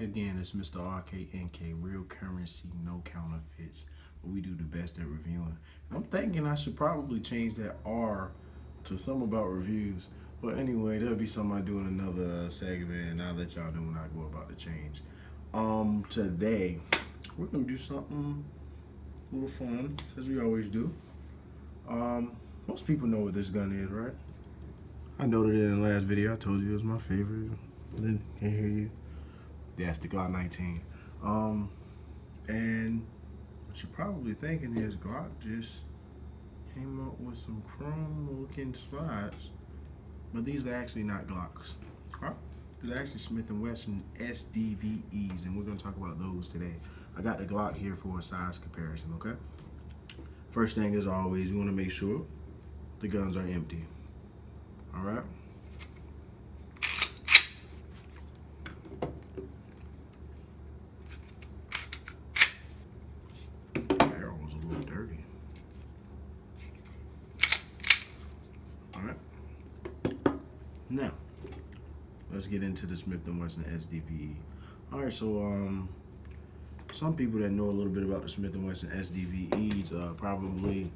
Again, it's Mr. RKNK, real currency, no counterfeits. We do the best at reviewing. I'm thinking I should probably change that R to some about reviews. But anyway, there'll be something I do in another segment, and I'll let y'all know when I go about the change. Today we're gonna do something a little fun, as we always do. Most people know what this gun is, right? I noted it in the last video. I told you it was my favorite. Can't hear you. That's the Glock 19. And what you're probably thinking is Glock just came up with some chrome-looking slides, but these are actually not Glocks. Right? These are actually Smith & Wesson Sdves, and we're gonna talk about those today. I got the Glock here for a size comparison, okay? First thing, as always, you wanna make sure the guns are empty, all right? Barrel was a little dirty. All right. Now, let's get into the Smith & Wesson Sdve. All right, so some people that know a little bit about the Smith & Wesson Sdves probably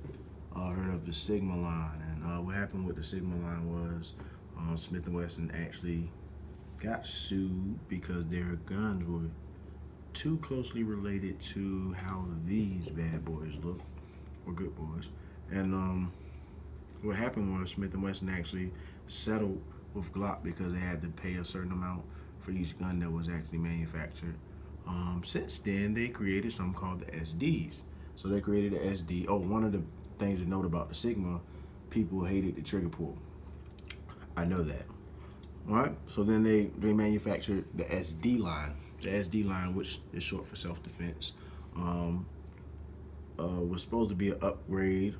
heard of the Sigma line. And what happened with the Sigma line was Smith & Wesson actually got sued because their guns were too closely related to how these bad boys look, or good boys. And what happened was Smith & Wesson actually settled with Glock because they had to pay a certain amount for each gun that was actually manufactured. Since then, they created something called the SDs. So they created the SD. Oh, one of the things to note about the Sigma, people hated the trigger pull. I know that. All right. So then they manufactured the SD line. The SD line, which is short for self-defense, was supposed to be an upgrade,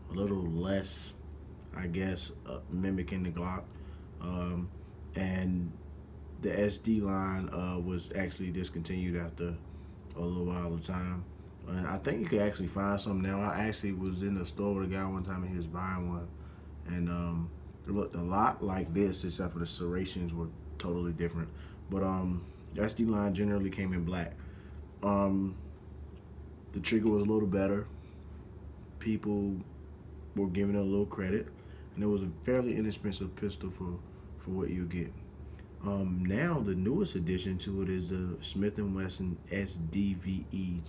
a little less, I guess, mimicking the Glock. And the SD line was actually discontinued after a little while of time. And I think you can actually find some now. I actually was in the store with a guy one time and he was buying one. And it looked a lot like this, except for the serrations were totally different. But the SD line generally came in black. The trigger was a little better. People were giving it a little credit. And it was a fairly inexpensive pistol for what you get. Now the newest addition to it is the Smith & Wesson Sdve,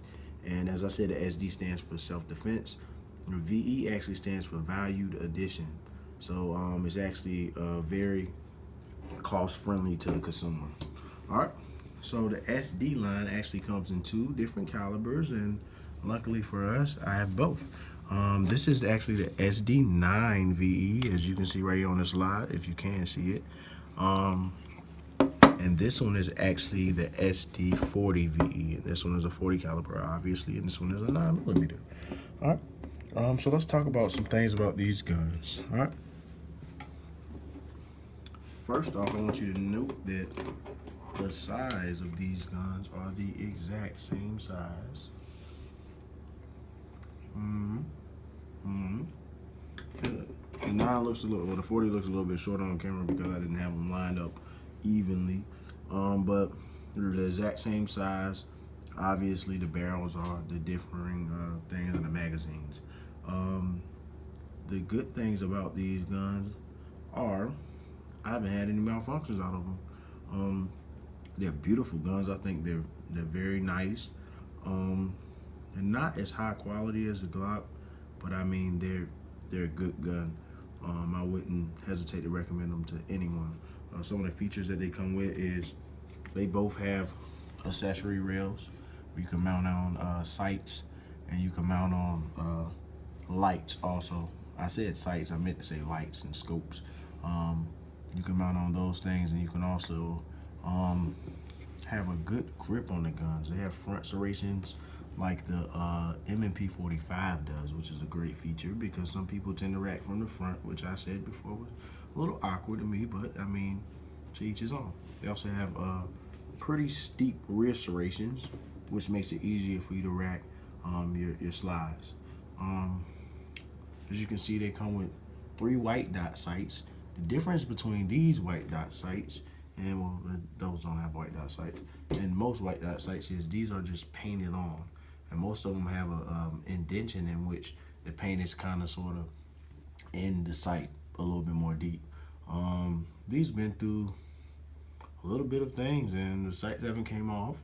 and as I said, the SD stands for self-defense. The VE actually stands for valued edition, so it's actually very cost-friendly to the consumer. All right, so the SD line actually comes in two different calibers, and luckily for us, I have both. This is actually the SD9 VE, as you can see right here on the slide, if you can see it. And this one is actually the SD40 VE. And this one is a 40 caliber, obviously, and this one is a 9mm. All right. So let's talk about some things about these guns. All right. First off, I want you to note that the size of these guns are the exact same size. The 9 looks a little, well, the 40 looks a little bit short on camera because I didn't have them lined up evenly. But they're the exact same size. Obviously, the barrels are the differing things in the magazines. The good things about these guns are I haven't had any malfunctions out of them. They're beautiful guns. I think they're very nice. They're not as high quality as the Glock, but I mean they're a good gun. I wouldn't hesitate to recommend them to anyone. Some of the features that they come with is they both have accessory rails where you can mount on sights, and you can mount on lights also. I said sights, I meant to say lights and scopes. You can mount on those things, and you can also have a good grip on the guns. They have front serrations like the M&P 45 does, which is a great feature because some people tend to rack from the front, which I said before was a little awkward to me, but I mean, to each his own. They also have pretty steep rear serrations, which makes it easier for you to rack your slides. As you can see, they come with 3 white dot sights. The difference between these white dot sights and well, those don't have white dot sights. And most white dot sights these are just painted on, and most of them have a indentation in which the paint is kind of sort of in the sight a little bit more deep. These been through a little bit of things, and the sights haven't came off.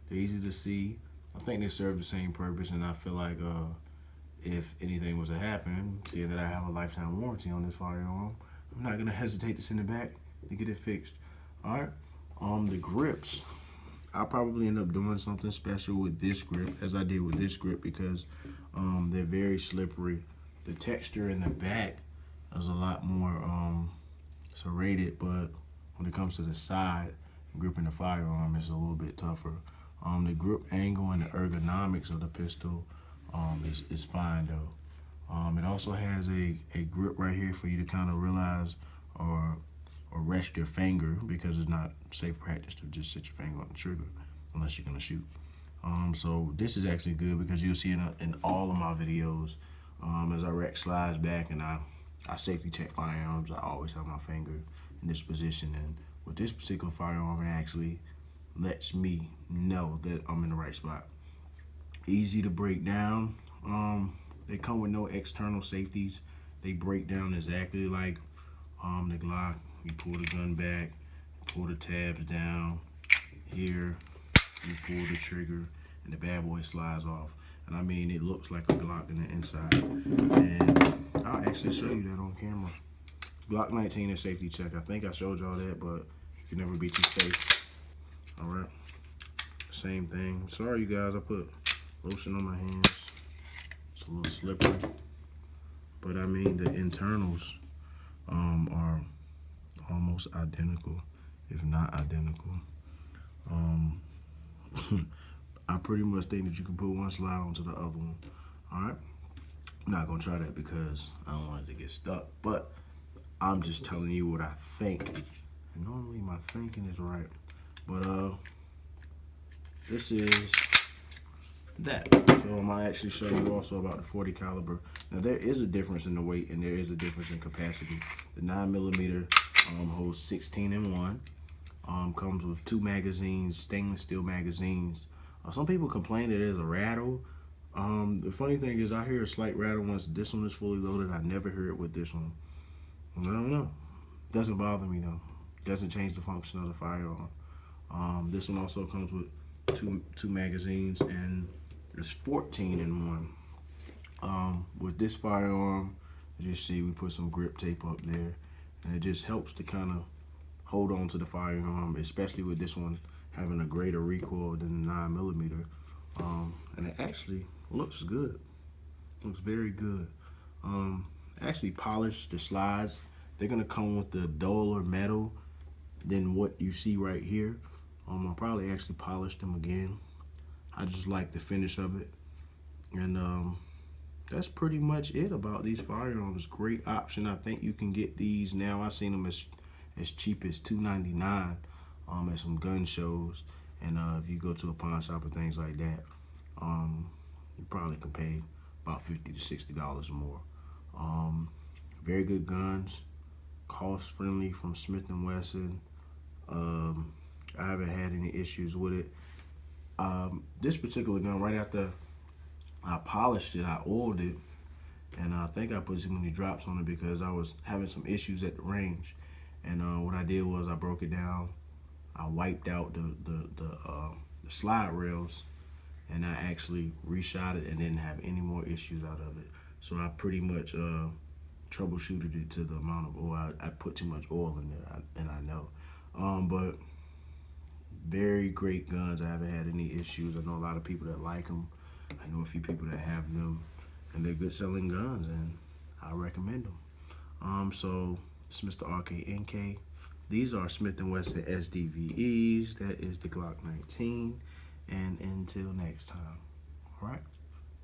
They're easy to see. I think they serve the same purpose, and I feel like if anything was to happen, seeing that I have a lifetime warranty on this firearm, I'm not gonna hesitate to send it back to get it fixed. All right. The grips, I'll probably end up doing something special with this grip as I did with this grip because they're very slippery. The texture in the back is a lot more serrated, but when it comes to the side, gripping the firearm is a little bit tougher. The grip angle and the ergonomics of the pistol is fine though. It also has a grip right here for you to kind of realize or rest your finger, because it's not safe practice to just sit your finger on the trigger unless you're gonna shoot. So this is actually good because you'll see in all of my videos, as I rack slides back and I safety check firearms, I always have my finger in this position. And with this particular firearm, it actually lets me know that I'm in the right spot. Easy to break down. They come with no external safeties. They break down exactly like the Glock. You pull the gun back, pull the tabs down. Here, you pull the trigger, and the bad boy slides off. And I mean, it looks like a Glock in the inside. And I'll actually show you that on camera. Glock 19 is safety check. I think I showed y'all that, but you can never be too safe. All right. Same thing. Sorry, you guys, I put lotion on my hands. It's a little slippery. But I mean, the internals are almost identical, if not identical. I pretty much think that you can put one slide onto the other one. All right. I'm not gonna try that because I don't want it to get stuck, but I'm just telling you what I think. And normally my thinking is right. But this is that. So I might actually show you also about the 40 caliber. Now there is a difference in the weight and there is a difference in capacity. The 9mm holds 16 in 1. Comes with 2 magazines, stainless steel magazines. Some people complain that there's a rattle. The funny thing is I hear a slight rattle once this one is fully loaded. I never hear it with this one. I don't know. Doesn't bother me though. Doesn't change the function of the firearm. This one also comes with two magazines, and it's 14 in 1. With this firearm, as you see, we put some grip tape up there, and it just helps to kind of hold on to the firearm, especially with this one having a greater recoil than the 9mm. And it actually looks good. Looks very good. Actually polished the slides. They're gonna come with the duller metal than what you see right here. I'll probably actually polish them again. I just like the finish of it. And that's pretty much it about these firearms. Great option. I think you can get these now. I've seen them as cheap as $2.99 at some gun shows. And if you go to a pawn shop and things like that, you probably can pay about $50 to $60 or more. Very good guns, cost friendly from Smith & Wesson. I haven't had any issues with it. This particular gun, right after I polished it, I oiled it, and I think I put too many drops on it because I was having some issues at the range. And what I did was I broke it down. I wiped out the slide rails, and I actually reshot it and didn't have any more issues out of it. So I pretty much troubleshooted it to the amount of oil. I put too much oil in there, and I know. But very great guns. I haven't had any issues. I know a lot of people that like them. I know a few people that have them, and they're good selling guns, and I recommend them. So it's Mr. RKNK. These are Smith & Wesson Sdves. That is the Glock 19. And until next time, all right?